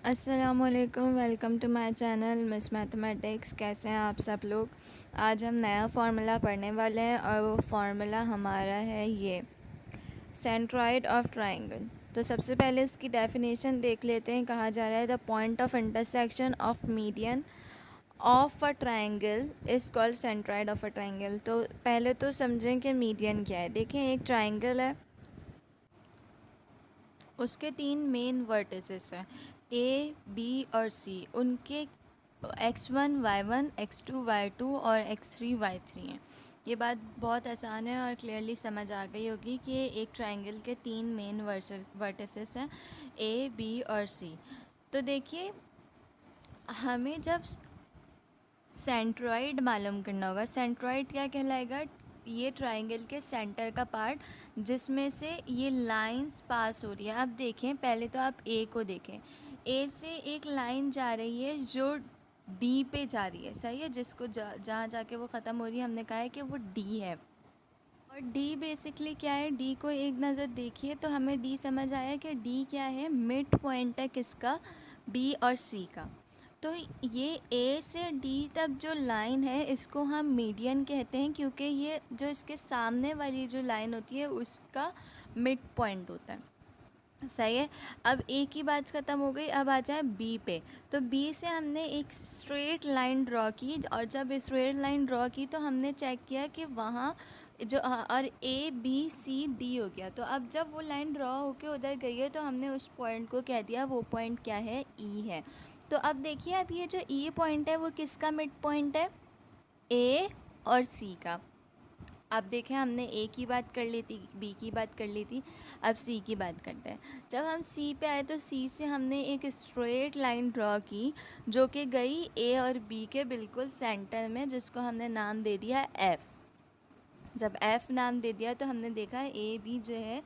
अस्सलामुअलैकुम, welcome to my channel miss mathematics. कैसे हैं आप सब लोग। आज हम नया फार्मूला पढ़ने वाले हैं और वो फार्मूला हमारा है ये सेंट्रॉइड ऑफ ट्राइंगल। तो सबसे पहले इसकी डेफिनेशन देख लेते हैं। कहा जा रहा है the point of intersection of median of a triangle is called centroid of a triangle. तो पहले तो समझें कि मीडियन क्या है। देखें, एक ट्राइंगल है, उसके 3 मेन वर्टिसेस हैं ए, बी और सी। उनके x1 y1, x2 y2 और x3 y3 हैं। ये बात बहुत आसान है और क्लियरली समझ आ गई होगी कि एक ट्राइंगल के 3 मेन वर्टिसेस हैं ए, बी और सी। तो देखिए, हमें जब सेंट्रॉइड मालूम करना होगा, सेंट्रॉइड क्या कहलाएगा, ये ट्राइंगल के सेंटर का पार्ट जिसमें से ये लाइंस पास हो रही है। अब देखें, पहले तो आप ए को देखें। ए से एक लाइन जा रही है जो डी पे जा रही है, सही है, जिसको जहाँ जाके वो ख़त्म हो रही है हमने कहा है कि वो डी है। और डी बेसिकली क्या है, डी को एक नज़र देखिए तो हमें डी समझ आया कि डी क्या है, मिड पॉइंट है किसका, बी और सी का। तो ये ए से डी तक जो लाइन है इसको हम मीडियन कहते हैं, क्योंकि ये जो इसके सामने वाली जो लाइन होती है उसका मिड पॉइंट होता है, सही है। अब ए की बात ख़त्म हो गई, अब आ जाए बी पे। तो बी से हमने एक स्ट्रेट लाइन ड्रॉ की और जब स्ट्रेट लाइन ड्रॉ की तो हमने चेक किया कि वहाँ जो और ए बी सी डी हो गया। तो अब जब वो लाइन ड्रॉ होके उधर गई है तो हमने उस पॉइंट को कह दिया वो पॉइंट क्या है, ई है। तो अब देखिए, अब ये जो ई पॉइंट है वो किसका मिड पॉइंट है, ए और सी का। अब देखें, हमने ए की बात कर ली थी, बी की बात कर ली थी, अब सी की बात करते हैं। जब हम सी पे आए तो सी से हमने एक स्ट्रेट लाइन ड्रॉ की जो कि गई ए और बी के बिल्कुल सेंटर में, जिसको हमने नाम दे दिया एफ़। जब एफ़ नाम दे दिया तो हमने देखा ए बी जो है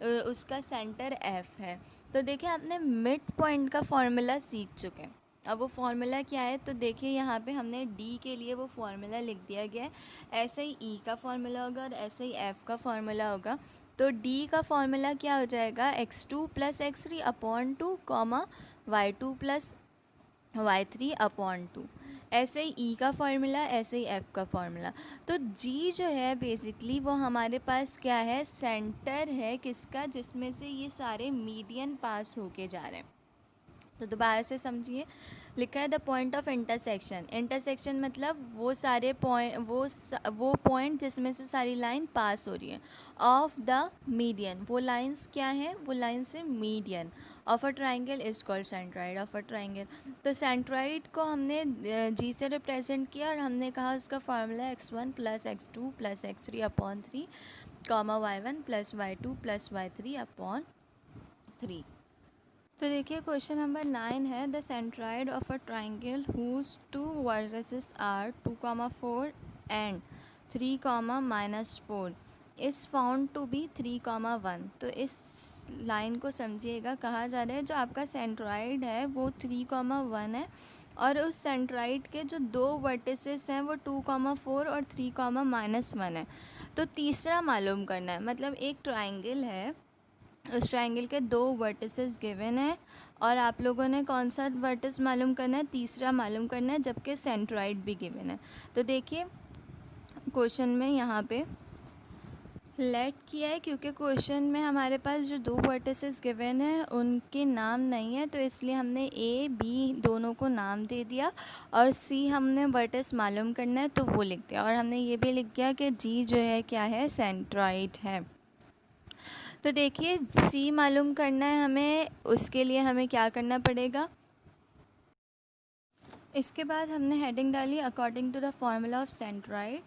उसका सेंटर एफ़ है। तो देखिए, आपने मिड पॉइंट का फॉर्मूला सीख चुके हैं। अब वो फार्मूला क्या है, तो देखिए यहाँ पे हमने डी के लिए वो फार्मूला लिख दिया गया है। ऐसे ही ई का फार्मूला होगा और ऐसे ही एफ़ का फार्मूला होगा। तो डी का फार्मूला क्या हो जाएगा, x2 + x3 upon 2 comma y2 + y3 upon 2। ऐसे ही ई का फार्मूला, ऐसे ही एफ़ का फार्मूला। तो जी जो है बेसिकली वो हमारे पास क्या है, सेंटर है किसका, जिसमें से ये सारे मीडियन पास होके जा रहे हैं। तो दोबारा से समझिए, लिखा है the point of intersection. Intersection मतलब वो सारे पॉइंट, वो पॉइंट जिसमें से सारी लाइन पास हो रही है। ऑफ द मीडियन, वो लाइंस क्या है, वो लाइंस है median of a triangle is called centroid of a triangle. तो सेंट्रॉइड को हमने जी से रिप्रेजेंट किया और हमने कहा उसका formula x1 + x2 + x3 upon 3 comma y1 + y2 + y3 upon 3। तो देखिए, क्वेश्चन नंबर 9 है the centroid of a triangle whose 2 vertices are 2,4 and 3,-4 is found to be 3,1। तो इस लाइन को समझिएगा, कहा जा रहा है जो आपका सेंट्रॉइड है वो 3,1 है और उस सेंट्रॉइड के जो 2 वर्टिसेस हैं वो 2,4 और 3,-1 है। तो तीसरा मालूम करना है, मतलब एक ट्राइंगल है, उस ट्राइंगल के 2 वर्टिसेस गिवन है और आप लोगों ने कौन सा वर्टिस मालूम करना है, तीसरा मालूम करना है, जबकि सेंट्रॉइड भी गिवन है। तो देखिए, क्वेश्चन में यहाँ पे लेट किया है क्योंकि क्वेश्चन में हमारे पास जो 2 वर्टिसेस गिवन है उनके नाम नहीं है, तो इसलिए हमने ए बी दोनों को नाम दे दिया और सी हमने वर्टिस मालूम करना है तो वो लिख दिया। और हमने ये भी लिख दिया कि जी जो है क्या है, सेंट्रॉइड है। तो देखिए, सी मालूम करना है हमें, उसके लिए हमें क्या करना पड़ेगा। इसके बाद हमने हेडिंग डाली according to the formula of centroid.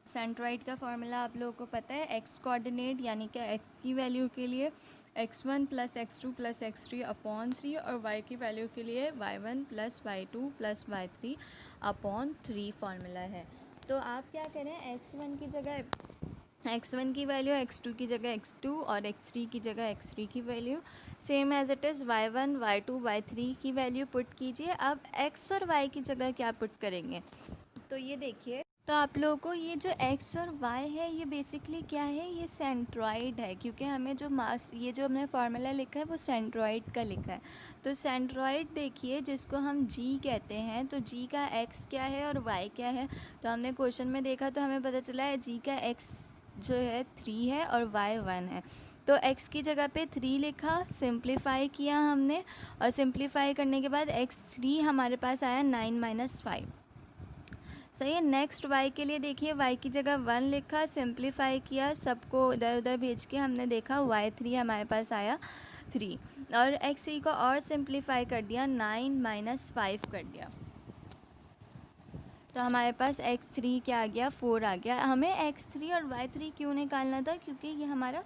Centroid का फार्मूला आप लोगों को पता है, एक्स कोऑर्डिनेट यानी कि एक्स की वैल्यू के लिए x1 + x2 + x3 अपॉन 3 और y की वैल्यू के लिए y1 + y2 + y3 upon 3 formula है। तो आप क्या करें, x1 की जगह x1 की वैल्यू, x2 की जगह x2 और x3 की जगह x3 की value same as it is y1 y2 y3 की वैल्यू पुट कीजिए। अब x और y की जगह क्या पुट करेंगे, तो ये देखिए, तो आप लोगों को ये जो x और y है ये बेसिकली क्या है, ये सेंट्रॉइड है, क्योंकि हमें जो मास, ये जो हमने फार्मूला लिखा है वो सेंट्रॉइड का लिखा है। तो सेंट्रॉइड देखिए जिसको हम g कहते हैं, तो g का x क्या है और y क्या है। तो हमने क्वेश्चन में देखा तो हमें पता चला है g का x जो है 3 है और y 1 है। तो x की जगह पे 3 लिखा, सिंप्लीफाई किया हमने, और सिंप्लीफाई करने के बाद x3 हमारे पास आया 9 - 5। सही है। नेक्स्ट y के लिए देखिए, y की जगह 1 लिखा, सिंप्लीफाई किया, सबको इधर उधर भेज के हमने देखा y3 हमारे पास आया 3, और x3 को और सिंप्लीफाई कर दिया, 9 - 5 कर दिया, तो हमारे पास x3 क्या आ गया, 4 आ गया। हमें x3 और y3 क्यों निकालना था, क्योंकि ये हमारा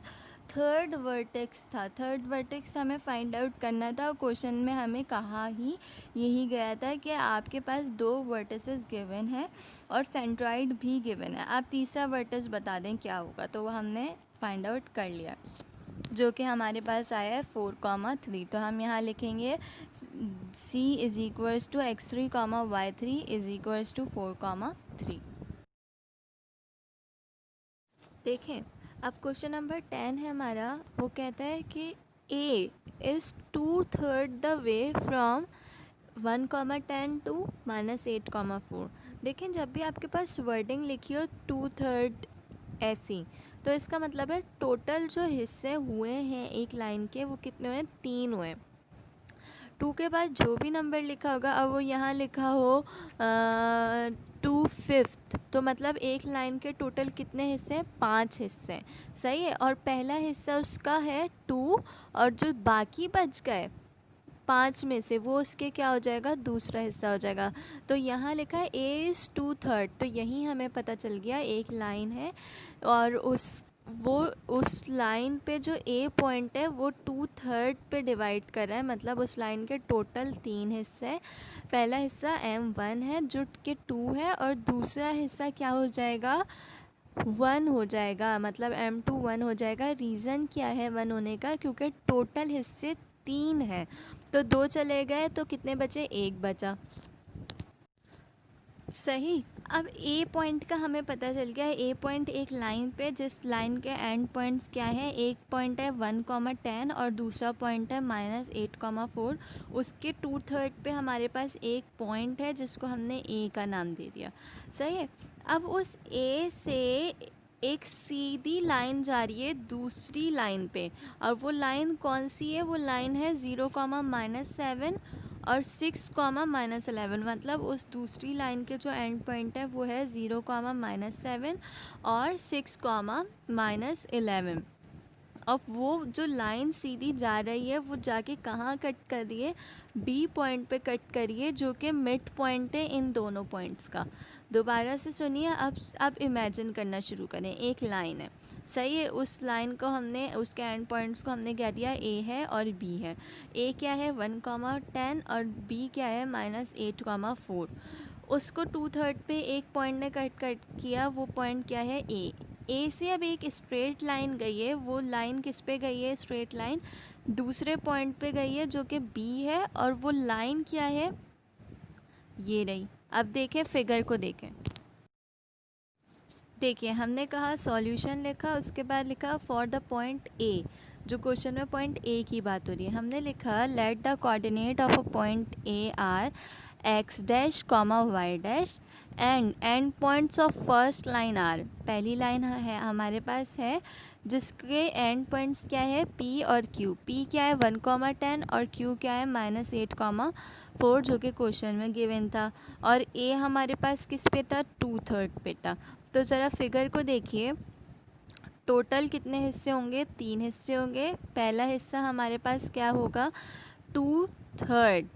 थर्ड वर्टेक्स था। थर्ड वर्टेक्स हमें फाइंड आउट करना था, और क्वेश्चन में हमें कहा ही यही गया था कि आपके पास 2 वर्टिसेस गिवन है और सेंट्रॉइड भी गिवन है, आप तीसरा वर्टिस बता दें क्या होगा। तो वो हमने फाइंड आउट कर लिया, जो कि हमारे पास आया है 4, 3। तो हम यहाँ लिखेंगे c = x3, y3 = 4, 3। देखें, अब क्वेश्चन नंबर 10 है हमारा, वो कहता है कि a is 2/3 the way from 1, 10 to -8, 4। देखें, जब भी आपके पास वर्डिंग लिखी हो 2/3 ऐसी, तो इसका मतलब है टोटल जो हिस्से हुए हैं एक लाइन के वो कितने हुए, 3 हुए। 2 के बाद जो भी नंबर लिखा होगा, अब वो यहाँ लिखा हो 2/5, तो मतलब एक लाइन के टोटल कितने हिस्से हैं, 5 हिस्से हैं। सही है। और पहला हिस्सा उसका है 2, और जो बाकी बच गए 5 में से, वो उसके क्या हो जाएगा, दूसरा हिस्सा हो जाएगा। तो यहाँ लिखा है a इज़ 2/3, तो यहीं हमें पता चल गया एक लाइन है, और उस लाइन पे जो a पॉइंट है वो 2/3 पे डिवाइड कर रहा है, मतलब उस लाइन के टोटल 3 हिस्से हैं। पहला हिस्सा m1 है जो कि 2 है, और दूसरा हिस्सा क्या हो जाएगा, 1 हो जाएगा, मतलब m2 1 हो जाएगा। रीज़न क्या है 1 होने का, क्योंकि टोटल हिस्से 3 हैं, तो 2 चले गए तो कितने बचे, 1 बचा। सही। अब ए पॉइंट का हमें पता चल गया है, ए पॉइंट एक लाइन पे, जिस लाइन के एंड पॉइंट्स क्या है, एक पॉइंट है 1, 10 और दूसरा पॉइंट है -8, 4। उसके 2/3 पे हमारे पास एक पॉइंट है जिसको हमने ए का नाम दे दिया। सही है। अब उस ए से एक सीधी लाइन जा रही है दूसरी लाइन पे, और वो लाइन कौन सी है, वो लाइन है 0, -7 और 6, -11, मतलब उस दूसरी लाइन के जो एंड पॉइंट है वो है 0, -7 और 6, -11। अब वो जो लाइन सीधी जा रही है वो जाके कहाँ कट कर रही है, बी पॉइंट पे कट करिए, जो कि मिड पॉइंट है इन दोनों पॉइंट्स का। दोबारा से सुनिए, अब इमेजिन करना शुरू करें। एक लाइन है, सही है, उस लाइन को हमने, उसके एंड पॉइंट्स को हमने कह दिया ए है और बी है। ए क्या है 1, 10 और बी क्या है -8, 4। उसको 2/3 पे एक पॉइंट ने कट किया, वो पॉइंट क्या है, ए से अब एक स्ट्रेट लाइन गई है, वो लाइन किस पे गई है, स्ट्रेट लाइन दूसरे पॉइंट पे गई है जो कि बी है, और वो लाइन क्या है, ये रही। अब देखें फिगर को, देखें, देखिए हमने कहा सॉल्यूशन लिखा, उसके बाद लिखा फॉर द पॉइंट ए, जो क्वेश्चन में पॉइंट ए की बात हो रही है। हमने लिखा let the coordinate of a point A are x', y' and end points of first line are. पहली लाइन है हमारे पास है जिसके एंड पॉइंट्स क्या है, p और q। p क्या है 1, 10 और q क्या है -8, 4, जो कि क्वेश्चन में गिवन था, और a हमारे पास किस पे था, 2/3 पे था। तो ज़रा फिगर को देखिए, टोटल कितने हिस्से होंगे, 3 हिस्से होंगे। पहला हिस्सा हमारे पास क्या होगा, 2/3।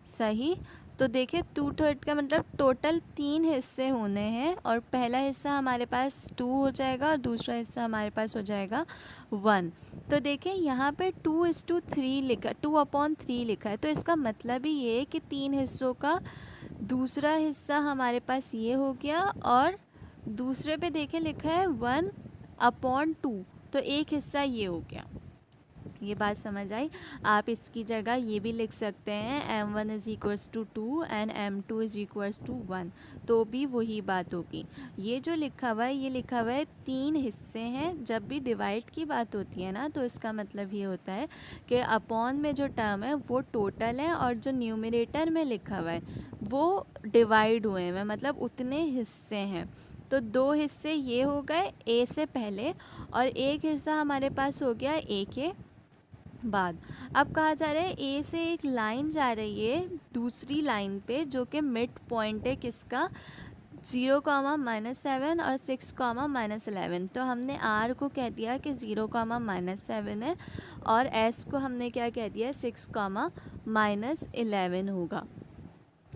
सही। तो देखिए 2/3 का मतलब टोटल 3 हिस्से होने हैं, और पहला हिस्सा हमारे पास 2 हो जाएगा और दूसरा हिस्सा हमारे पास हो जाएगा 1। तो देखिए यहाँ पे 2:3 लिखा, 2/3 लिखा है, तो इसका मतलब ही ये है कि 3 हिस्सों का दूसरा हिस्सा हमारे पास ये हो गया, और दूसरे पे देखें लिखा है 1/2, तो एक हिस्सा ये हो गया, ये बात समझ आई। आप इसकी जगह ये भी लिख सकते हैं m1 is equals to 2 and m2 is equals to 1, तो भी वही बात होगी। ये जो लिखा हुआ है, ये लिखा हुआ है 3 हिस्से हैं। जब भी डिवाइड की बात होती है ना, तो इसका मतलब ये होता है कि अपॉन में जो टर्म है वो टोटल है, और जो न्यूमरेटर में लिखा हुआ है वो डिवाइड हुए हैं, मतलब उतने हिस्से हैं। तो 2 हिस्से ये हो गए ए से पहले, और एक हिस्सा हमारे पास हो गया ए के बाद। अब कहा जा रहा है ए से एक लाइन जा रही है दूसरी लाइन पे, जो कि मिड पॉइंट है किसका, 0, -7 और 6, -11। तो हमने आर को कह दिया कि 0, -7 है, और एस को हमने क्या कह दिया, 6, -11 होगा।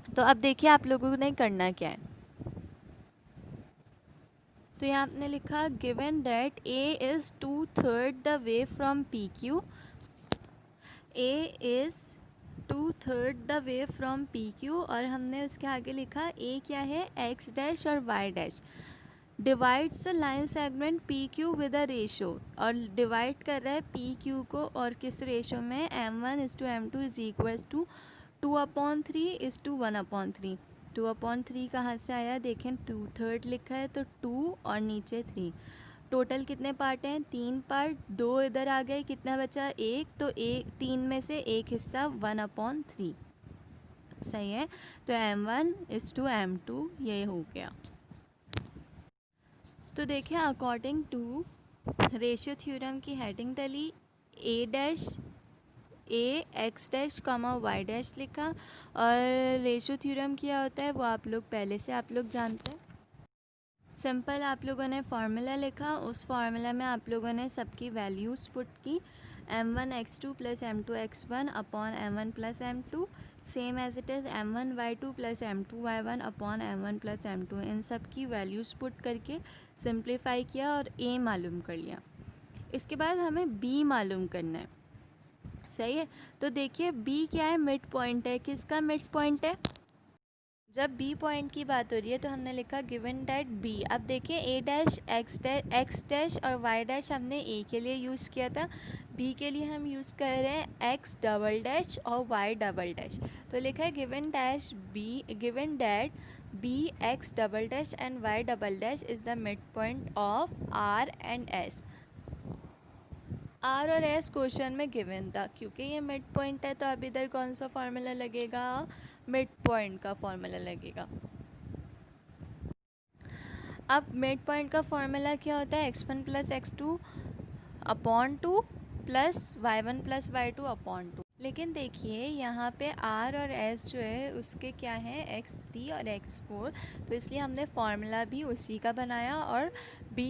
तो अब देखिए आप लोगों ने करना क्या है। तो यहाँ आपने लिखा given that A is 2/3 the way from P Q, A is 2/3 the way from P Q, और हमने उसके आगे लिखा ए क्या है, एक्स डैश और Y dash. Divides the line segment P Q with a ratio, और डिवाइड कर रहा है पी क्यू को, और किस रेशो में, m1 is to m2 is equals to 2/3 is to 1/3। 2/3 कहाँ से आया, देखें 2/3 लिखा है तो 2 और नीचे 3। टोटल कितने पार्ट हैं, 3 पार्ट, 2 इधर आ गए, कितना बचा, 1। तो 3 में से एक हिस्सा 1/3, सही है। तो m1 इज़ टू m2 ये हो गया। तो देखिए अकॉर्डिंग टू रेशियो थ्योरम की हेडिंग तली A dash A X dash comma Y dash लिखा, और रेशियो थ्योरम क्या होता है वो आप लोग पहले से आप लोग जानते हैं। सिंपल आप लोगों ने फार्मूला लिखा, उस फार्मूला में आप लोगों ने सबकी वैल्यूज़ पुट की, m1 x2 plus m2 x1 upon m1 plus m2, same as it is m1 y2 plus m2 y1 upon m1 plus m2। इन सब की वैल्यूज़ पुट करके सिंप्लीफाई किया और a मालूम कर लिया। इसके बाद हमें b मालूम करना है, सही है। तो देखिए b क्या है, मिड पॉइंट है। किसका मिड पॉइंट है, जब बी पॉइंट की बात हो रही है तो हमने लिखा गिवन डैट बी। अब देखिए ए डैश एक्स डैश और वाई डैश हमने ए के लिए यूज़ किया था, बी के लिए हम यूज़ कर रहे हैं एक्स डबल डैश और वाई डबल डैश। तो लिखा है given that B X double dash and Y double dash is the mid point of R and S. R और एस क्वेश्चन में गिवन था, क्योंकि ये मिड पॉइंट है तो अब इधर कौन सा फार्मूला लगेगा, मिड पॉइंट का फार्मूला लगेगा। अब मिड पॉइंट का फार्मूला क्या होता है, x1 plus x2 upon 2 plus y1 plus y2 upon 2। लेकिन देखिए यहाँ पे r और s जो है उसके क्या है, x3 और x4, तो इसलिए हमने फार्मूला भी उसी का बनाया, और b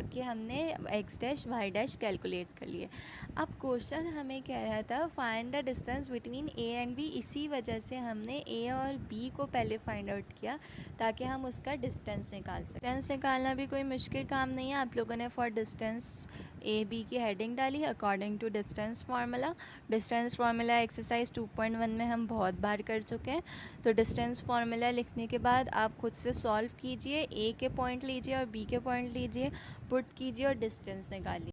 के हमने x dash y dash calculate कर लिए। अब क्वेश्चन हमें कह रहा था find the distance between a and b, इसी वजह से हमने a और b को पहले फाइंड आउट किया ताकि हम उसका डिस्टेंस निकाल सकें। डिस्टेंस निकालना भी कोई मुश्किल काम नहीं है। आप लोगों ने फॉर डिस्टेंस ए बी की हेडिंग डाली according to distance formula. Distance formula exercise 2.1 में हम बहुत बार कर चुके हैं। तो डिस्टेंस फार्मूला लिखने के बाद आप खुद से सॉल्व कीजिए, ए के पॉइंट लीजिए और बी के पॉइंट लीजिए, पुट कीजिए और डिस्टेंस निकालिए।